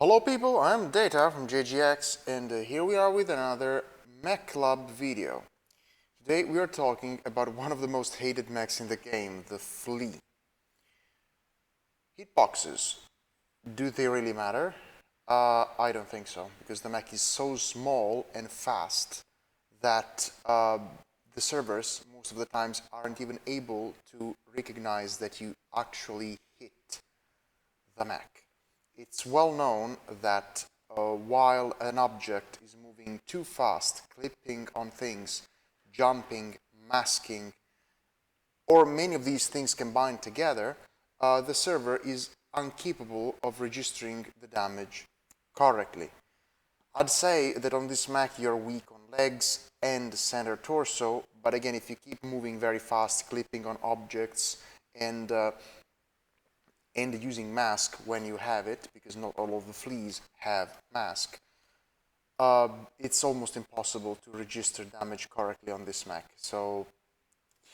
Hello people, I'm Data from JGX and here we are with another MechLab video. Today we are talking about one of the most hated mechs in the game, the Flea. Hitboxes, do they really matter? I don't think so, because the mech is so small and fast that the servers most of the times aren't even able to recognize that you actually hit the mech. It's well known that while an object is moving too fast, clipping on things, jumping, masking, or many of these things combined together, the server is incapable of registering the damage correctly. I'd say that on this mech you're weak on legs and center torso, but again, if you keep moving very fast, clipping on objects, and using MASC when you have it, because not all of the fleas have MASC, it's almost impossible to register damage correctly on this mech. So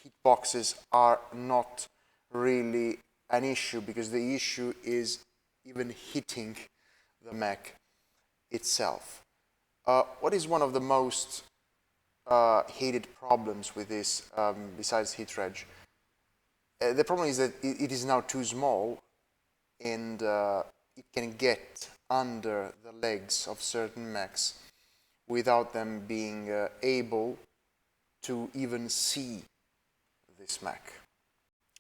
hitboxes are not really an issue, because the issue is even hitting the mech itself. What is one of the most hated problems with this, besides hit reg? The problem is that it is now too small, and it can get under the legs of certain mechs without them being able to even see this mech.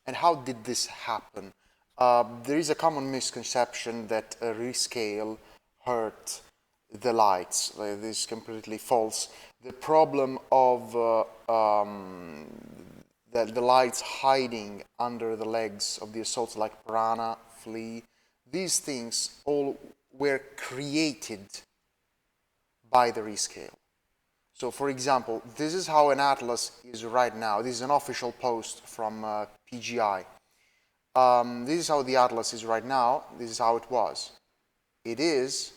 And how did this happen? There is a common misconception that a rescale hurt the lights. This is completely false. The problem of the lights hiding under the legs of the assaults like Piranha, Flea, these things all were created by the rescale. So for example, this is how an atlas is right now. This is an official post from PGI. This is how the atlas is right now. This is how it was. It is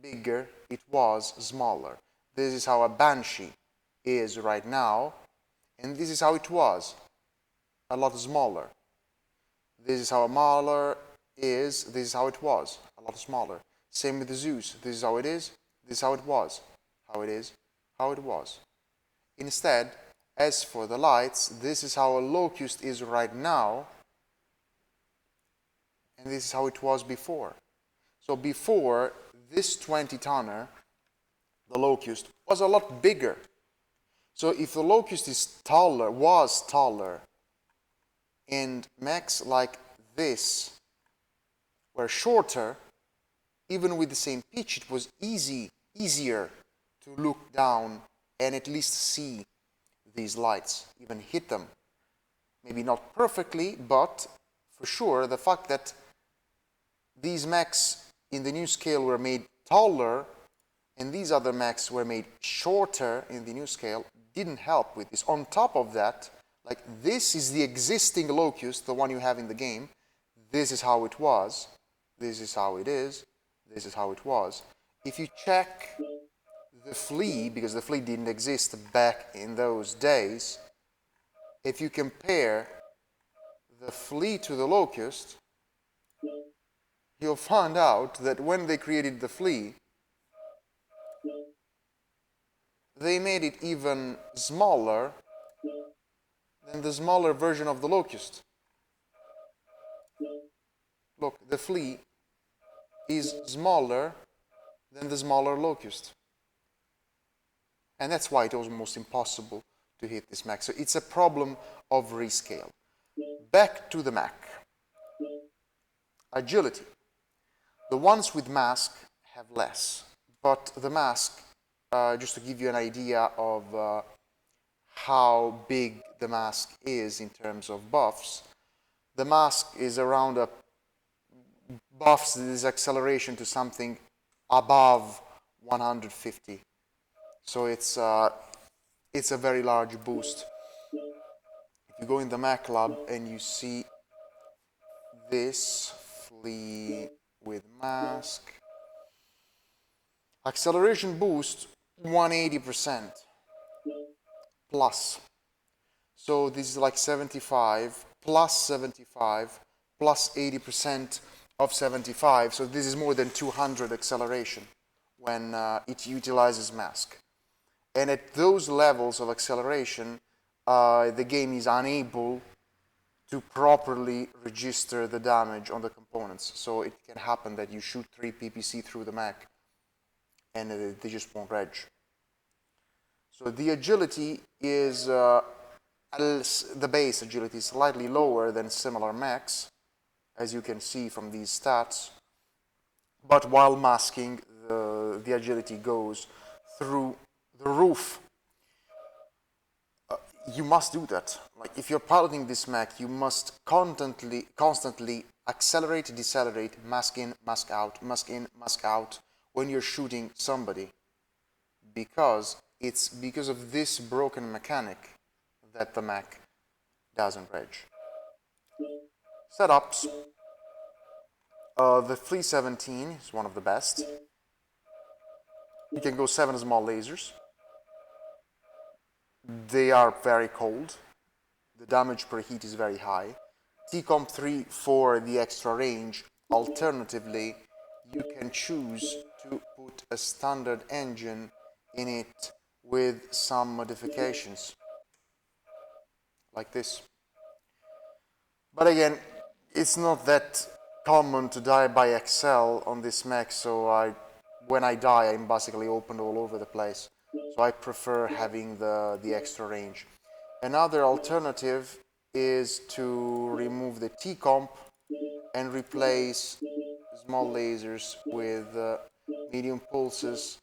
bigger, it was smaller. This is how a Banshee is right now, and this is how it was, a lot smaller. This is how a Mauler is, this is how it was, a lot smaller. Same with the Zeus, this is how it is, this is how it was, how it is, how it was. Instead, as for the lights, this is how a Locust is right now, and this is how it was before. So before, this 20-tonner, the Locust, was a lot bigger. So if the Locust was taller, and mechs like this were shorter, even with the same pitch, it was easier to look down and at least see these lights, even hit them. Maybe not perfectly, but for sure, the fact that these mechs in the new scale were made taller and these other mechs were made shorter in the new scale didn't help with this. On top of that, like, this is the existing Locust, the one you have in the game. This is how it was. This is how it is. This is how it was. If you check the Flea, because the Flea didn't exist back in those days, if you compare the Flea to the Locust, you'll find out that when they created the Flea, they made it even smaller than the smaller version of the Locust. Look, the Flea is smaller than the smaller Locust. And that's why it was almost impossible to hit this mech. So it's a problem of rescale. Back to the mech. Agility. The ones with MASC have less, but the MASC, just to give you an idea of how big the MASC is in terms of buffs, the MASC is around buffs this acceleration to something above 150. So it's a very large boost. If you go in the MechLab and you see this Flea with MASC, acceleration boost 180% plus. So this is like 75 plus 75 plus 80% of 75, so this is more than 200 acceleration when it utilizes MASC. And at those levels of acceleration, the game is unable to properly register the damage on the components. So it can happen that you shoot 3 PPC through the mech and they just won't reg. So the agility is, the base agility is slightly lower than similar mechs, as you can see from these stats. But while masking, the agility goes through the roof. You must do that. Like, if you're piloting this mech, you must constantly accelerate, decelerate, mask in, mask out, mask in, mask out when you're shooting somebody. Because it's because of this broken mechanic that the mech doesn't reg. Setups. The Flea 17 is one of the best. You can go 7 small lasers. They are very cold. The damage per heat is very high. T-Comp 3 for the extra range. Alternatively, you can choose to put a standard engine in it with some modifications, like this. But again, it's not that common to die by Excel on this mech, so when I die, I'm basically opened all over the place. So I prefer having the extra range. Another alternative is to remove the T-Comp and replace small lasers with medium pulses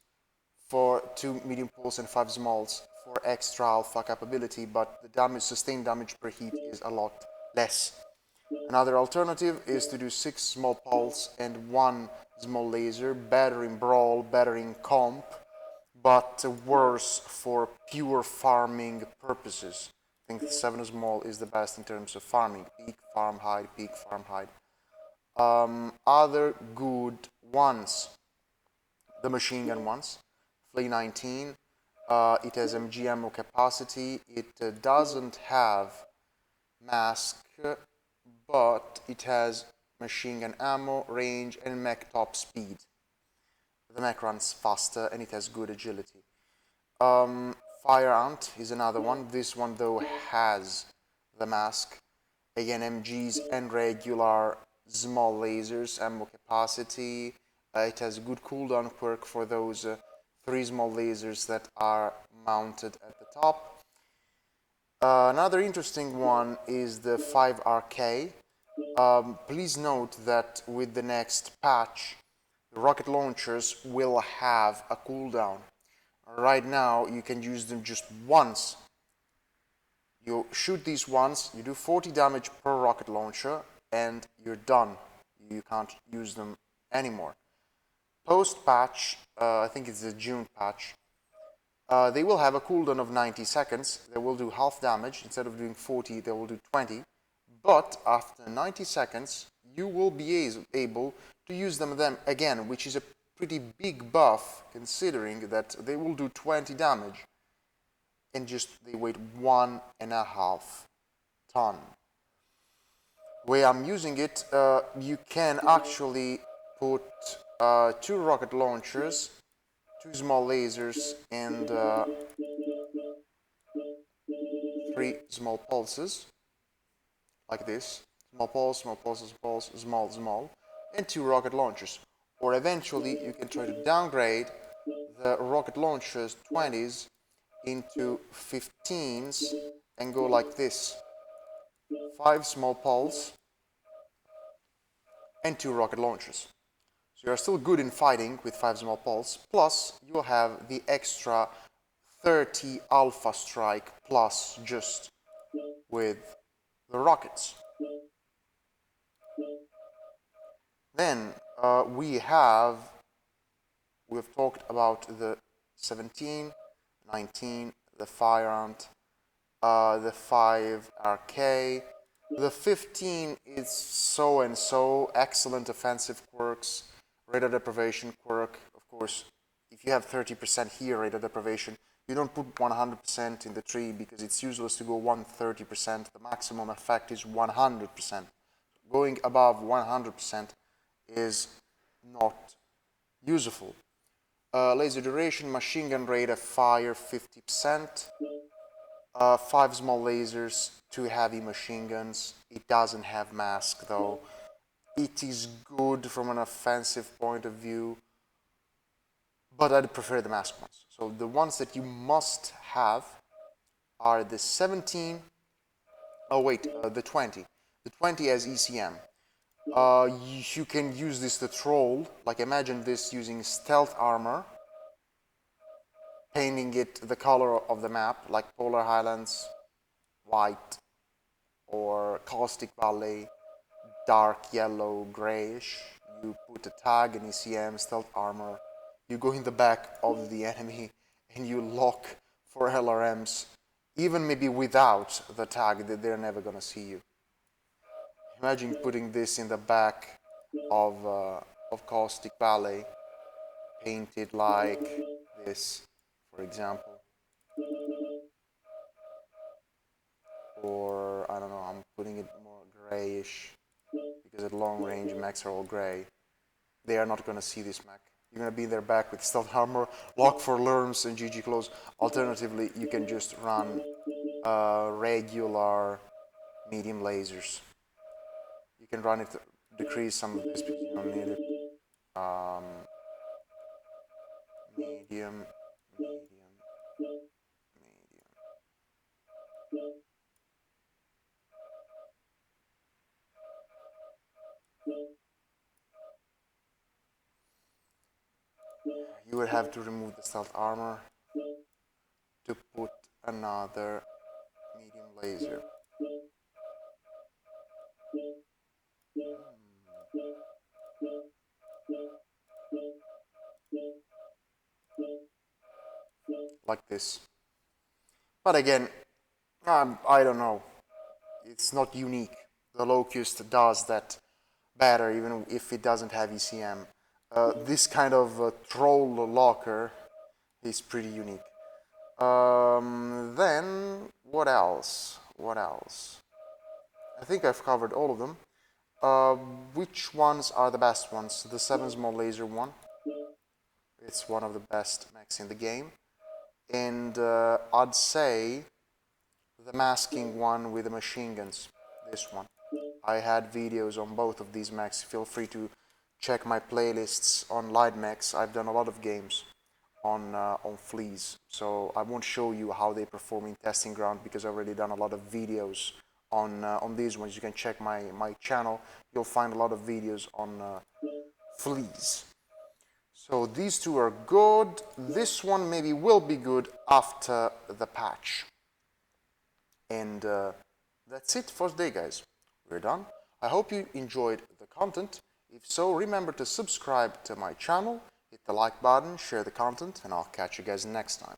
for 2 medium pulse and 5 smalls for extra alpha capability, but the damage, sustained damage per heat is a lot less. Another alternative is to do 6 small pulse and 1 small laser, better in brawl, better in comp, but worse for pure farming purposes. I think the 7 small is the best in terms of farming, peak farm hide, peak farm hide. Other good ones, the machine gun ones, Flea 19, it has MGMO capacity, it doesn't have MASC, but it has machine gun ammo, range, and mech top speed. The mech runs faster and it has good agility. Fire Ant is another one. This one though has the MASC. Again, MGs and regular small lasers, ammo capacity. It has a good cooldown quirk for those 3 small lasers that are mounted at the top. Another interesting one is the 5RK. Please note that with the next patch, the rocket launchers will have a cooldown. Right now, you can use them just once. You shoot these once, you do 40 damage per rocket launcher, and you're done. You can't use them anymore. Post-patch, I think it's the June patch, they will have a cooldown of 90 seconds. They will do half damage. Instead of doing 40, they will do 20. But after 90 seconds, you will be able to use them again, which is a pretty big buff, considering that they will do 20 damage. And just, they weigh 1.5 ton. Where I'm using it, you can actually put 2 rocket launchers, 2 small lasers, and 3 small pulses, like this. Small pulse, small pulse, pulse, small, small, and 2 rocket launchers. Or eventually, you can try to downgrade the rocket launchers 20s into 15s and go like this. 5 small pulse and 2 rocket launchers. So you're still good in fighting with 5 small pulse, plus you'll have the extra 30 alpha strike plus just with the rockets. Then we've talked about the 17, 19, the Fire Ant, the 5RK. The 15 is so and so, excellent offensive quirks, radar deprivation quirk. Of course, if you have 30% here radar deprivation, you don't put 100% in the tree because it's useless to go 130%. The maximum effect is 100%. Going above 100% is not useful. Laser duration, machine gun rate of fire 50%, 5 small lasers, 2 heavy machine guns. It doesn't have MASC though. It is good from an offensive point of view, but I'd prefer the MASC ones. So the ones that you must have are the 17, the 20. The 20 has ECM. You can use this to troll, like imagine this using stealth armor, painting it the color of the map, like Polar Highlands, white, or Caustic Valley, dark yellow, grayish. You put a tag, an ECM, stealth armor, you go in the back of the enemy and you lock for LRMs, even maybe without the tag, that they're never gonna see you. Imagine putting this in the back of Caustic Valley, painted like this, for example. Or, I don't know, I'm putting it more grayish, because at long range mechs are all gray. They are not going to see this mech. You're going to be in their back with stealth armor, lock for lerms, and GG close. Alternatively, you can just run regular medium lasers. You can run it to decrease some of this because you don't need it. Medium, medium, medium. You would have to remove the stealth armor to put another medium laser. Like this. But again, I don't know. It's not unique. The Locust does that better, even if it doesn't have ECM. This kind of troll locker is pretty unique. Then, what else? What else? I think I've covered all of them. Which ones are the best ones? The 7 small laser one. It's one of the best mechs in the game. And I'd say the masking one with the machine guns. This one. I had videos on both of these mechs. Feel free to check my playlists on light mechs. I've done a lot of games on Fleas, so I won't show you how they perform in testing ground because I've already done a lot of videos on these ones. You can check my channel. You'll find a lot of videos on Fleas. So these two are good. This one maybe will be good after the patch. And that's it for today, guys. We're done. I hope you enjoyed the content. If so, remember to subscribe to my channel, hit the like button, share the content, and I'll catch you guys next time.